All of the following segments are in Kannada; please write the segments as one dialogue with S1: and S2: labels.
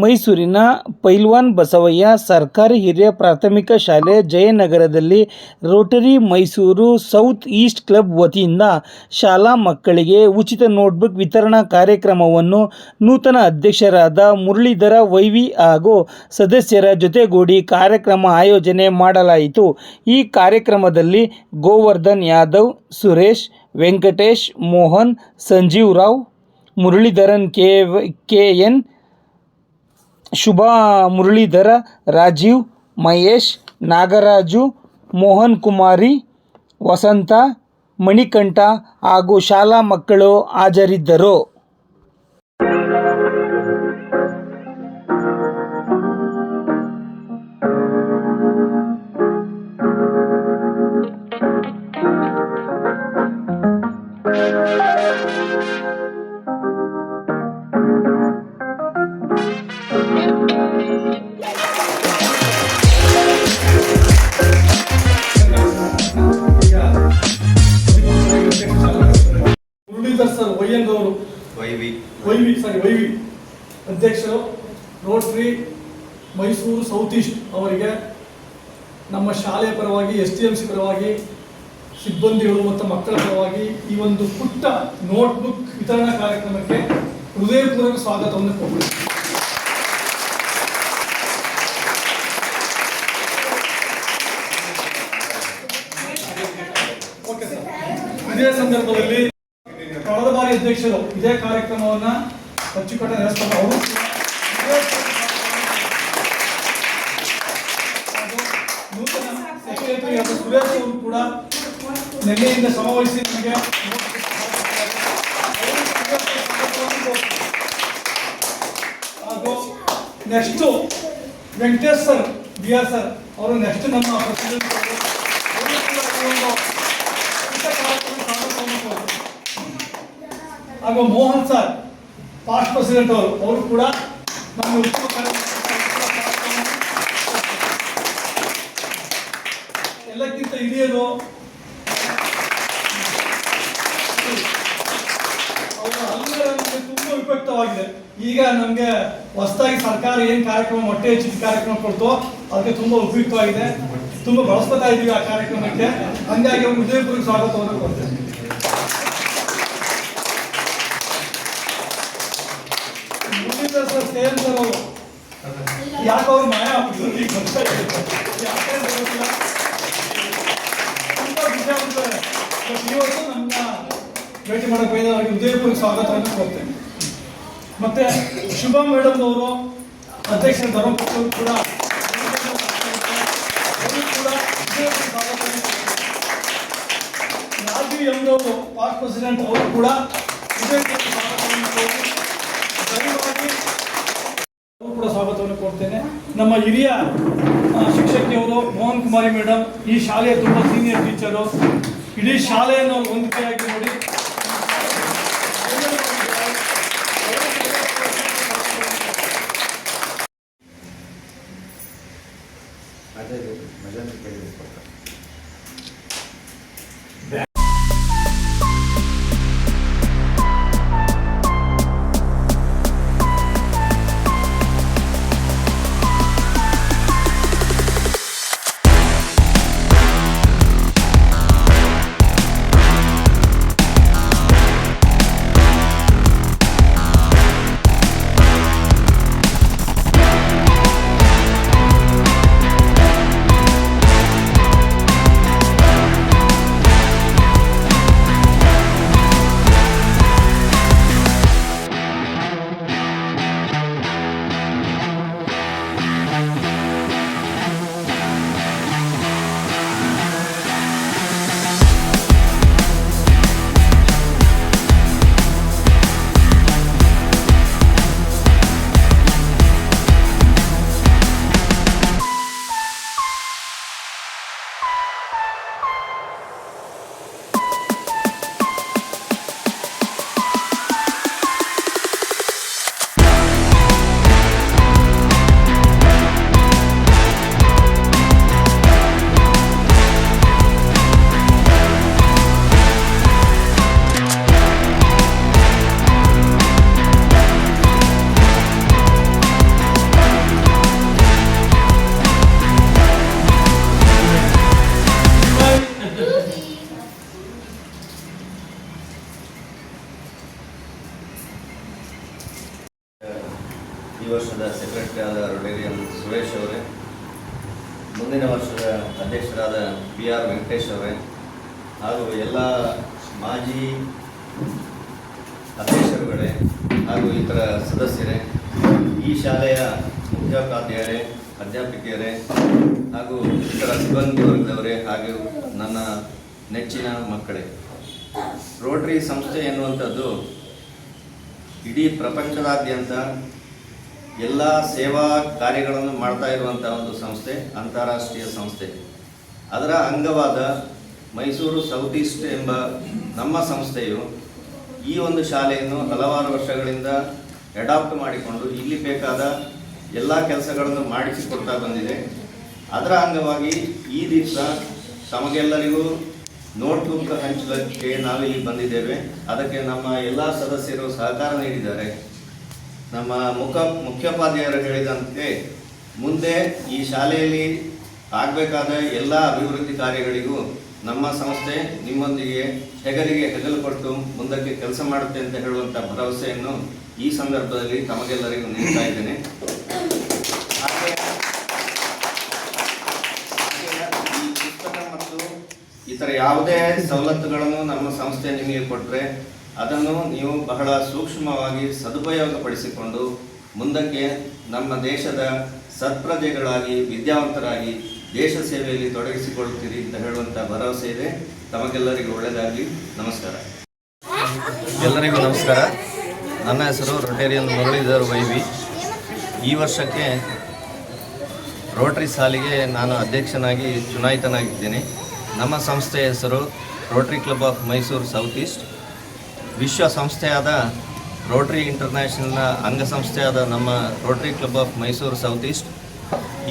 S1: ಮೈಸೂರಿನ ಪೈಲ್ವಾನ್ ಬಸವಯ್ಯ ಸರ್ಕಾರಿ ಹಿರಿಯ ಪ್ರಾಥಮಿಕ ಶಾಲೆ ಜಯನಗರದಲ್ಲಿ Rotary Mysuru South East Club ವತಿಯಿಂದ ಶಾಲಾ ಮಕ್ಕಳಿಗೆ ಉಚಿತ ನೋಟ್ಬುಕ್ ವಿತರಣಾ ಕಾರ್ಯಕ್ರಮವನ್ನು ನೂತನ ಅಧ್ಯಕ್ಷರಾದ ಮುರಳೀಧರ ವೈವಿ ಹಾಗೂ ಸದಸ್ಯರ ಜೊತೆಗೂಡಿ ಕಾರ್ಯಕ್ರಮ ಆಯೋಜನೆ ಮಾಡಲಾಯಿತು. ಈ ಕಾರ್ಯಕ್ರಮದಲ್ಲಿ ಗೋವರ್ಧನ್ ಯಾದವ್, ಸುರೇಶ್, ವೆಂಕಟೇಶ್, ಮೋಹನ್, ಸಂಜೀವ್ ರಾವ್, ಮುರಳೀಧರನ್, ಕೆ.ಎನ್. ಶುಭಾ, ಮುರಳೀಧರ, ರಾಜೀವ್, ಮಹೇಶ್, ನಾಗರಾಜು, ಮೋಹನ್ ಕುಮಾರಿ, ವಸಂತ, ಮಣಿಕಂಠ ಹಾಗೂ ಶಾಲಾ ಮಕ್ಕಳು ಹಾಜರಿದ್ದರು.
S2: ಮುರಳೀಧರ್ ಸರ್ ವೈಯಂಗವರು ವೈವಿ ಅಧ್ಯಕ್ಷರು ರೋಟರಿ ಮೈಸೂರು ಸೌತ್ ಈಸ್ಟ್ ಅವರಿಗೆ ನಮ್ಮ ಶಾಲೆಯ ಪರವಾಗಿ STMC ಪರವಾಗಿ ಸಿಬ್ಬಂದಿಗಳು ಮತ್ತು ಮಕ್ಕಳ ಪರವಾಗಿ ಈ ಒಂದು ಪುಟ್ಟ ನೋಟ್ಬುಕ್ ವಿತರಣಾ ಕಾರ್ಯಕ್ರಮಕ್ಕೆ ಹೃದಯಪೂರ್ವಕ ಸ್ವಾಗತವನ್ನು ಕೊಡ್ತೀವಿ. Okay sir. ಇದೇ ಸಂದರ್ಭದಲ್ಲಿ ಕಳೆದ ಬಾರಿ ಅಧ್ಯಕ್ಷರು ಇದೇ ಕಾರ್ಯಕ್ರಮವನ್ನ ಅಚ್ಚುಕಟ್ಟ ನಡೆಸ್ತಾರೆ. ಅವರು ನೂತನ ಸೆಕ್ರೆಟರಿ ಆದ ಸುರೇಶ್ ಅವರು ಕೂಡ ನಿನ್ನೆಯಿಂದ ಶ್ರಮವಹಿಸಿ ನಮಗೆ ಹಾಗೂ next Venkatesh sir BR sir ಅವರು ನೆಕ್ಸ್ಟ್ ನಮ್ಮ ಪ್ರೆಸಿಡೆಂಟ್ ಹಾಗೂ ಮೋಹನ್ ಸರ್ ಪಾಸ್ಟ್ ಪ್ರೆಸಿಡೆಂಟ್ ಅವರು ಕೂಡ ನಮ್ಮ ಉತ್ತಮ ಎಲ್ಲಕ್ಕಿಂತ ಹಿರಿಯರು ಅವರ ಅಲ್ಲೇ ನಮಗೆ ತುಂಬಾ ಉಪಯುಕ್ತವಾಗಿದೆ. ಈಗ ನಮಗೆ ಹೊಸದಾಗಿ ಸರ್ಕಾರ ಏನು ಕಾರ್ಯಕ್ರಮ ಮೊಟ್ಟೆ ಹೆಚ್ಚಿದ ಕಾರ್ಯಕ್ರಮ ಕೊಡ್ತೋ ಅದಕ್ಕೆ ತುಂಬಾ ಉಪಯುಕ್ತವಾಗಿದೆ. ತುಂಬಾ ಬಳಸ್ಕೊತಾ ಇದ್ದೀವಿ ಆ ಕಾರ್ಯಕ್ರಮಕ್ಕೆ. ಹಂಗಾಗಿ ಅವರು ಹೃದಯಪೂರ್ವಕ ಸ್ವಾಗತವನ್ನು ಕೊಡ್ತೇವೆ. ಸರ್ ಸೇನ್ ಸರ್ ಅವರು ಯಾಕೆ ಅವ್ರು ಮಾಯ ಆಗ್ಬಿಟ್ಟಿದ್ರು ಈಗ ಬರ್ತಾ ಇದ್ದಾರೆ. ತುಂಬಾ ಖುಷಿ ಆಗ್ಬಿಡ್ತಾರೆ. ಇವತ್ತು ನಮ್ಮ ಭೇಟಿ ಮಾಡಕ್ಕೆ ಹೋಗಿದ್ದಾರೆ. ಅವರಿಗೆ ಹೃದಯಪೂರ್ವಕ ಸ್ವಾಗತವನ್ನು ಕೊಡ್ತೇನೆ. ಮತ್ತೆ ಶುಭಾ ಮೇಡಮ್ ಅವರು ಅಧ್ಯಕ್ಷರ ಧರ್ಮಪತ್ರ ಕೂಡ ರಾಜೀವ್ ಎಂದವರು ಪಾಸ್ಟ್ ಪ್ರೆಸಿಡೆಂಟ್ ಅವರು ಕೂಡ ಸ್ವಾಗತವನ್ನು ಕೊಡ್ತೇನೆ. ನಮ್ಮ ಹಿರಿಯ ಶಿಕ್ಷಕಿಯವರು ಮೋಹನ್ ಕುಮಾರಿ ಮೇಡಮ್ ಈ ಶಾಲೆಯ ತುಂಬಾ ಸೀನಿಯರ್ ಟೀಚರು. ಇಡೀ ಶಾಲೆಯನ್ನು ಹೊಂದಿಕೆಯಾಗಿ ನೋಡಿ
S3: ವರ್ಷದ ಸೆಕ್ರೆಟರಿ ಆದ ರೊಟೇರಿಯನ್ ಸುರೇಶ್ ಅವರೇ, ಮುಂದಿನ ವರ್ಷದ ಅಧ್ಯಕ್ಷರಾದ PR ವೆಂಕಟೇಶ್ ಅವರೇ, ಹಾಗೂ ಎಲ್ಲ ಮಾಜಿ ಅಧ್ಯಕ್ಷರುಗಳೇ ಹಾಗೂ ಇತರ ಸದಸ್ಯರೇ, ಈ ಶಾಲೆಯ ಮುಖ್ಯೋಪಾಧ್ಯಾಯರೇ, ಅಧ್ಯಾಪಕಿಯರೇ ಹಾಗೂ ಇತರ ಸಿಬ್ಬಂದಿ ವರ್ಗದವರೇ ಹಾಗೂ ನನ್ನ ನೆಚ್ಚಿನ ಮಕ್ಕಳೇ, ರೋಟರಿ ಸಂಸ್ಥೆ ಎನ್ನುವಂಥದ್ದು ಇಡೀ ಪ್ರಪಂಚದಾದ್ಯಂತ ಎಲ್ಲ ಸೇವಾ ಕಾರ್ಯಗಳನ್ನು ಮಾಡ್ತಾ ಇರುವಂಥ ಒಂದು ಸಂಸ್ಥೆ, ಅಂತಾರಾಷ್ಟ್ರೀಯ ಸಂಸ್ಥೆ. ಅದರ ಅಂಗವಾದ ಮೈಸೂರು ಸೌತ್ ಈಸ್ಟ್ ಎಂಬ ನಮ್ಮ ಸಂಸ್ಥೆಯು ಈ ಒಂದು ಶಾಲೆಯನ್ನು ಹಲವಾರು ವರ್ಷಗಳಿಂದ ಅಡಾಪ್ಟ್ ಮಾಡಿಕೊಂಡು ಇಲ್ಲಿ ಬೇಕಾದ ಎಲ್ಲ ಕೆಲಸಗಳನ್ನು ಮಾಡಿಸಿಕೊಡ್ತಾ ಬಂದಿದೆ. ಅದರ ಅಂಗವಾಗಿ ಈ ದಿವಸ ತಮಗೆಲ್ಲರಿಗೂ ನೋಟ್ಬುಕ್ ಹಂಚಲಿಕ್ಕೆ ನಾವಿಲ್ಲಿ ಬಂದಿದ್ದೇವೆ. ಅದಕ್ಕೆ ನಮ್ಮ ಎಲ್ಲ ಸದಸ್ಯರು ಸಹಕಾರ ನೀಡಿದ್ದಾರೆ. ನಮ್ಮ ಮುಖ್ಯೋಪಾಧ್ಯಾಯರು ಹೇಳಿದಂತೆ ಮುಂದೆ ಈ ಶಾಲೆಯಲ್ಲಿ ಆಗಬೇಕಾದ ಎಲ್ಲ ಅಭಿವೃದ್ಧಿ ಕಾರ್ಯಗಳಿಗೂ ನಮ್ಮ ಸಂಸ್ಥೆ ನಿಮ್ಮೊಂದಿಗೆ ಹೆಗಲಿಗೆ ಹೆಗಲು ಕೊಟ್ಟು ಮುಂದಕ್ಕೆ ಕೆಲಸ ಮಾಡುತ್ತೆ ಅಂತ ಹೇಳುವಂಥ ಭರವಸೆಯನ್ನು ಈ ಸಂದರ್ಭದಲ್ಲಿ ತಮಗೆಲ್ಲರಿಗೂ ನೀಡ್ತಾ ಇದ್ದೇನೆ. ಹಾಗೆ ಈ ಪುಸ್ತಕ ಮತ್ತು ಇತರ ಯಾವುದೇ ಸವಲತ್ತುಗಳನ್ನು ನಮ್ಮ ಸಂಸ್ಥೆ ನಿಮಗೆ ಕೊಟ್ಟರೆ ಅದನ್ನು ನೀವು ಬಹಳ ಸೂಕ್ಷ್ಮವಾಗಿ ಸದುಪಯೋಗಪಡಿಸಿಕೊಂಡು ಮುಂದಕ್ಕೆ ನಮ್ಮ ದೇಶದ ಸತ್ಪ್ರಜೆಗಳಾಗಿ ವಿದ್ಯಾವಂತರಾಗಿ ದೇಶ ಸೇವೆಯಲ್ಲಿ ತೊಡಗಿಸಿಕೊಳ್ಳುತ್ತೀರಿ ಅಂತ ಹೇಳುವಂಥ ಭರವಸೆ ಇದೆ. ತಮಗೆಲ್ಲರಿಗೂ ಒಳ್ಳೆಯದಾಗಲಿ. ನಮಸ್ಕಾರ. ಎಲ್ಲರಿಗೂ ನಮಸ್ಕಾರ. ನನ್ನ ಹೆಸರು ರೊಟೇರಿಯನ್ ಮುರಳೀಧರ್ ವೈವಿ. ಈ ವರ್ಷಕ್ಕೆ ರೋಟರಿ ಸಾಲಿಗೆ ನಾನು ಅಧ್ಯಕ್ಷನಾಗಿ ಚುನಾಯಿತನಾಗಿದ್ದೇನೆ. ನಮ್ಮ ಸಂಸ್ಥೆಯ ಹೆಸರು Rotary Club of Mysuru South East. ವಿಶ್ವಸಂಸ್ಥೆಯಾದ ರೋಟರಿ ಇಂಟರ್ನ್ಯಾಷನಲ್ನ ಅಂಗಸಂಸ್ಥೆಯಾದ ನಮ್ಮ Rotary Club of Mysuru South East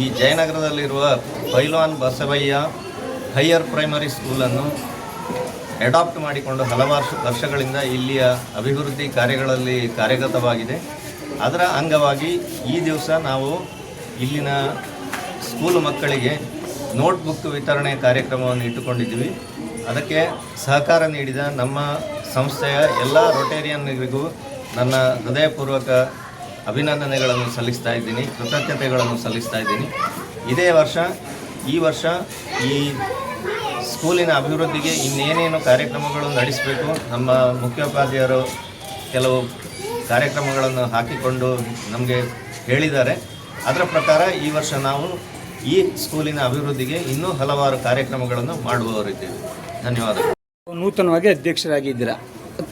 S3: ಈ ಜಯನಗರದಲ್ಲಿರುವ ಪೈಲ್ವಾನ್ ಬಸವಯ್ಯ ಹೈಯರ್ ಪ್ರೈಮರಿ ಸ್ಕೂಲನ್ನು ಅಡಾಪ್ಟ್ ಮಾಡಿಕೊಂಡು ಹಲವಾರು ವರ್ಷಗಳಿಂದ ಇಲ್ಲಿಯ ಅಭಿವೃದ್ಧಿ ಕಾರ್ಯಗಳಲ್ಲಿ ಕಾರ್ಯಗತವಾಗಿದೆ. ಅದರ ಅಂಗವಾಗಿ ಈ ದಿವಸ ನಾವು ಇಲ್ಲಿನ ಸ್ಕೂಲ್ ಮಕ್ಕಳಿಗೆ ನೋಟ್ಬುಕ್ ವಿತರಣೆ ಕಾರ್ಯಕ್ರಮವನ್ನು ಇಟ್ಟುಕೊಂಡಿದ್ದೀವಿ. ಅದಕ್ಕೆ ಸಹಕಾರ ನೀಡಿದ ನಮ್ಮ ಸಂಸ್ಥೆಯ ಎಲ್ಲ ರೋಟೇರಿಯನ್ನಿಗೂ ನನ್ನ ಹೃದಯಪೂರ್ವಕ ಅಭಿನಂದನೆಗಳನ್ನು ಸಲ್ಲಿಸ್ತಾ ಇದ್ದೀನಿ, ಕೃತಜ್ಞತೆಗಳನ್ನು ಸಲ್ಲಿಸ್ತಾ ಇದ್ದೀನಿ. ಈ ವರ್ಷ ಈ ಸ್ಕೂಲಿನ ಅಭಿವೃದ್ಧಿಗೆ ಇನ್ನೇನೇನು ಕಾರ್ಯಕ್ರಮಗಳು ನಡೆಸಬೇಕು, ನಮ್ಮ ಮುಖ್ಯೋಪಾಧ್ಯಾಯರು ಕೆಲವು ಕಾರ್ಯಕ್ರಮಗಳನ್ನು ಹಾಕಿಕೊಂಡು ನಮಗೆ ಹೇಳಿದ್ದಾರೆ. ಅದರ ಪ್ರಕಾರ ಈ ವರ್ಷ ನಾವು ಈ ಸ್ಕೂಲಿನ ಅಭಿವೃದ್ಧಿಗೆ ಇನ್ನೂ ಹಲವಾರು ಕಾರ್ಯಕ್ರಮಗಳನ್ನು ಮಾಡುವವರಿದ್ದೇವೆ. ಧನ್ಯವಾದಗಳು.
S1: ನೂತನವಾಗಿ ಅಧ್ಯಕ್ಷರಾಗಿದ್ದೀರಾ.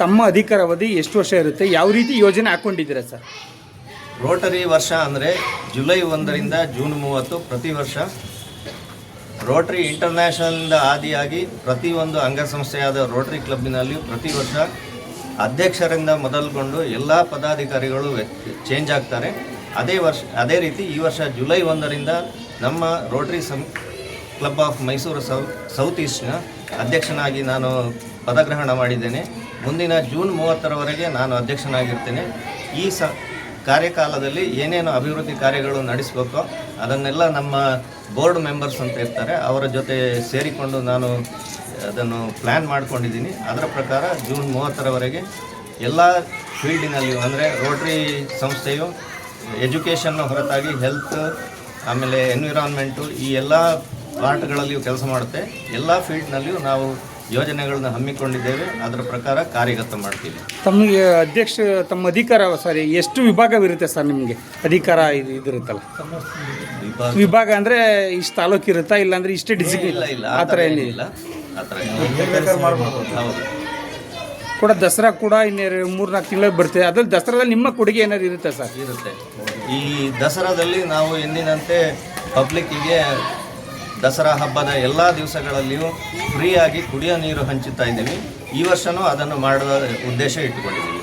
S1: ತಮ್ಮ ಅಧಿಕಾರಾವಧಿ ಎಷ್ಟು ವರ್ಷ ಇರುತ್ತೆ? ಯಾವ ರೀತಿ ಯೋಜನೆ ಹಾಕ್ಕೊಂಡಿದ್ದೀರಾ ಸರ್?
S3: ರೋಟರಿ ವರ್ಷ ಅಂದರೆ ಜುಲೈ 1ರಿಂದ ಜೂನ್ 30 ಪ್ರತಿ ವರ್ಷ. ರೋಟರಿ ಇಂಟರ್ನ್ಯಾಷನಲ್ನಿಂದ ಆದಿಯಾಗಿ ಪ್ರತಿಯೊಂದು ಅಂಗಸಂಸ್ಥೆಯಾದ ರೋಟರಿ ಕ್ಲಬ್ಬಿನಲ್ಲಿಯೂ ಪ್ರತಿ ವರ್ಷ ಅಧ್ಯಕ್ಷರಿಂದ ಮೊದಲುಗೊಂಡು ಎಲ್ಲ ಪದಾಧಿಕಾರಿಗಳು ಚೇಂಜ್ ಆಗ್ತಾರೆ. ಅದೇ ರೀತಿ ಈ ವರ್ಷ ಜುಲೈ 1ರಿಂದ ನಮ್ಮ Rotary Club of Mysuru South ಈಸ್ಟ್ನ ಅಧ್ಯಕ್ಷನಾಗಿ ನಾನು ಪದಗ್ರಹಣ ಮಾಡಿದ್ದೇನೆ. ಮುಂದಿನ ಜೂನ್ 30ರವರೆಗೆ ನಾನು ಅಧ್ಯಕ್ಷನಾಗಿರ್ತೇನೆ. ಈ ಕಾರ್ಯಕಾಲದಲ್ಲಿ ಏನೇನು ಅಭಿವೃದ್ಧಿ ಕಾರ್ಯಗಳು ನಡೆಸಬೇಕೋ ಅದನ್ನೆಲ್ಲ ನಮ್ಮ ಬೋರ್ಡ್ ಮೆಂಬರ್ಸ್ ಅಂತ ಇರ್ತಾರೆ, ಅವರ ಜೊತೆ ಸೇರಿಕೊಂಡು ನಾನು ಅದನ್ನು ಪ್ಲ್ಯಾನ್ ಮಾಡ್ಕೊಂಡಿದ್ದೀನಿ. ಅದರ ಪ್ರಕಾರ ಜೂನ್ 30ರವರೆಗೆ ಎಲ್ಲ ಫೀಲ್ಡಿನಲ್ಲಿಯೂ ಅಂದರೆ ರೋಟರಿ ಸಂಸ್ಥೆಯು ಎಜುಕೇಷನ್ನ ಹೊರತಾಗಿ ಹೆಲ್ತ್, ಆಮೇಲೆ ಎನ್ವಿರಾನ್ಮೆಂಟು, ಈ ಎಲ್ಲ ಪಾರ್ಟ್ಗಳಲ್ಲಿಯೂ ಕೆಲಸ ಮಾಡುತ್ತೆ. ಎಲ್ಲ ಫೀಲ್ಡ್ನಲ್ಲಿಯೂ ನಾವು ಯೋಜನೆಗಳನ್ನು ಹಮ್ಮಿಕೊಂಡಿದ್ದೇವೆ. ಅದರ ಪ್ರಕಾರ ಕಾರ್ಯಗತ ಮಾಡ್ತೀವಿ.
S1: ತಮಗೆ ತಮ್ಮ ಅಧಿಕಾರ ಎಷ್ಟು ವಿಭಾಗವಿರುತ್ತೆ ಸರ್? ನಿಮಗೆ ಅಧಿಕಾರ ಇದಿರುತ್ತಲ್ಲ, ವಿಭಾಗ ಅಂದರೆ ಇಷ್ಟು ತಾಲೂಕು ಇರುತ್ತಾ, ಇಲ್ಲಾಂದರೆ ಇಷ್ಟೇ ಡಿಸ್ಟ್ರಿಕ್ಟ್?
S3: ಇಲ್ಲ,
S1: ಆ ಥರ ಏನಿಲ್ಲ.
S3: ಆ ಥರ ಹೌದು.
S1: ಕೂಡ ದಸರಾ ಕೂಡ ಇನ್ನೇ 3-4 ತಿಂಗಳಿಗೆ ಬರ್ತದೆ. ಅದ್ರಲ್ಲಿ ದಸರಾದಲ್ಲಿ ನಿಮ್ಮ ಕೊಡುಗೆ ಏನಾದ್ರು ಇರುತ್ತೆ ಸರ್?
S3: ಇರುತ್ತೆ. ಈ ದಸರಾದಲ್ಲಿ ನಾವು ಎಂದಿನಂತೆ ಪಬ್ಲಿಕ್ಕಿಗೆ ದಸರಾ ಹಬ್ಬದ ಎಲ್ಲ ದಿವಸಗಳಲ್ಲಿಯೂ ಫ್ರೀಯಾಗಿ ಕುಡಿಯೋ ನೀರು ಹಂಚುತ್ತಾ ಇದ್ದೀವಿ. ಈ ವರ್ಷವೂ ಅದನ್ನು ಮಾಡುವ ಉದ್ದೇಶ ಇಟ್ಟುಕೊಂಡಿದ್ದೀವಿ.